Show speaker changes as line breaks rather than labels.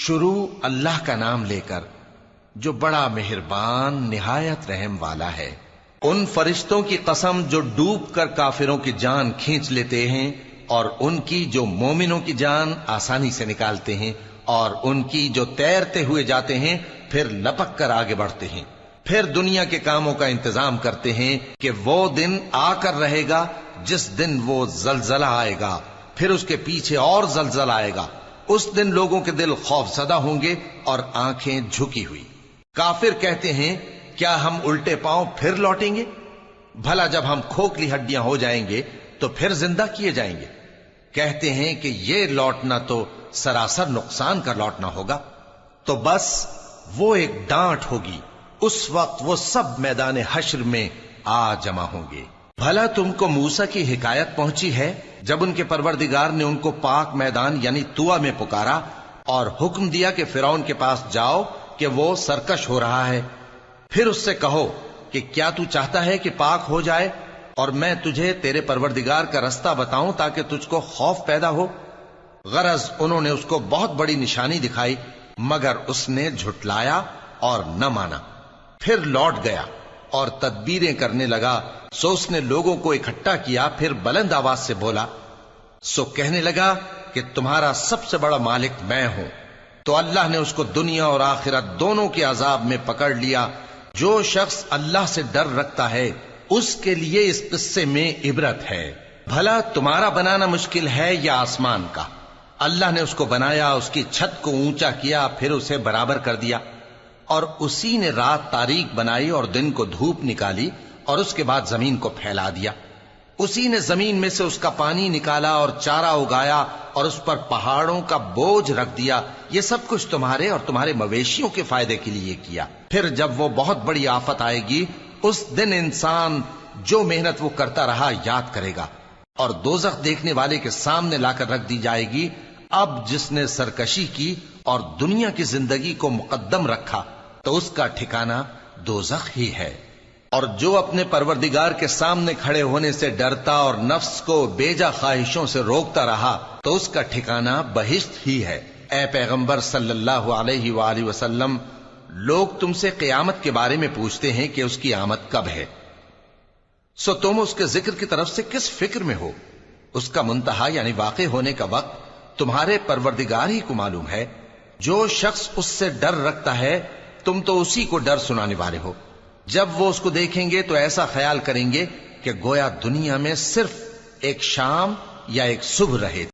شروع اللہ کا نام لے کر جو بڑا مہربان نہایت رحم والا ہے۔ ان فرشتوں کی قسم جو ڈوب کر کافروں کی جان کھینچ لیتے ہیں، اور ان کی جو مومنوں کی جان آسانی سے نکالتے ہیں، اور ان کی جو تیرتے ہوئے جاتے ہیں پھر لپک کر آگے بڑھتے ہیں۔ پھر دنیا کے کاموں کا انتظام کرتے ہیں کہ وہ دن آ کر رہے گا جس دن وہ زلزلہ آئے گا، پھر اس کے پیچھے اور زلزلہ آئے گا۔ اس دن لوگوں کے دل خوف زدہ ہوں گے اور آنکھیں جھکی ہوئی۔ کافر کہتے ہیں کیا ہم الٹے پاؤں پھر لوٹیں گے؟ بھلا جب ہم کھوکھلی ہڈیاں ہو جائیں گے تو پھر زندہ کیے جائیں گے؟ کہتے ہیں کہ یہ لوٹنا تو سراسر نقصان کا لوٹنا ہوگا۔ تو بس وہ ایک ڈانٹ ہوگی، اس وقت وہ سب میدان حشر میں آ جمع ہوں گے۔ بھلا تم کو موسیٰ کی حکایت پہنچی ہے جب ان کے پروردگار نے ان کو پاک میدان یعنی طویٰ میں پکارا اور حکم دیا کہ فرعون کے پاس جاؤ کہ وہ سرکش ہو رہا ہے، پھر اس سے کہو کہ کیا تو چاہتا ہے کہ پاک ہو جائے اور میں تجھے تیرے پروردگار کا رستہ بتاؤں تاکہ تجھ کو خوف پیدا ہو؟ غرض انہوں نے اس کو بہت بڑی نشانی دکھائی مگر اس نے جھٹلایا اور نہ مانا۔ پھر لوٹ گیا اور تدبیریں کرنے لگا، سو اس نے لوگوں کو اکٹھا کیا، پھر بلند آواز سے بولا، سو کہنے لگا کہ تمہارا سب سے بڑا مالک میں ہوں۔ تو اللہ نے اس کو دنیا اور آخرت دونوں کے عذاب میں پکڑ لیا۔ جو شخص اللہ سے ڈر رکھتا ہے اس کے لیے اس قصے میں عبرت ہے۔ بھلا تمہارا بنانا مشکل ہے یا آسمان کا؟ اللہ نے اس کو بنایا، اس کی چھت کو اونچا کیا، پھر اسے برابر کر دیا، اور اسی نے رات تاریک بنائی اور دن کو دھوپ نکالی، اور اس کے بعد زمین کو پھیلا دیا۔ اسی نے زمین میں سے اس کا پانی نکالا اور چارہ اگایا اور اس پر پہاڑوں کا بوجھ رکھ دیا۔ یہ سب کچھ تمہارے اور تمہارے مویشیوں کے فائدے کے لیے کیا۔ پھر جب وہ بہت بڑی آفت آئے گی اس دن انسان جو محنت وہ کرتا رہا یاد کرے گا، اور دوزخ دیکھنے والے کے سامنے لا کر رکھ دی جائے گی۔ اب جس نے سرکشی کی اور دنیا کی زندگی کو مقدم رکھا تو اس کا ٹھکانہ دوزخ ہی ہے۔ اور جو اپنے پروردگار کے سامنے کھڑے ہونے سے ڈرتا اور نفس کو بیجا خواہشوں سے روکتا رہا تو اس کا ٹھکانہ بہشت ہی ہے۔ اے پیغمبر صلی اللہ علیہ وآلہ وسلم، لوگ تم سے قیامت کے بارے میں پوچھتے ہیں کہ اس کی آمد کب ہے، سو تم اس کے ذکر کی طرف سے کس فکر میں ہو؟ اس کا منتہا یعنی واقع ہونے کا وقت تمہارے پروردگار ہی کو معلوم ہے۔ جو شخص اس سے ڈر رکھتا ہے تم تو اسی کو ڈر سنانے والے ہو۔ جب وہ اس کو دیکھیں گے تو ایسا خیال کریں گے کہ گویا دنیا میں صرف ایک شام یا ایک صبح رہے۔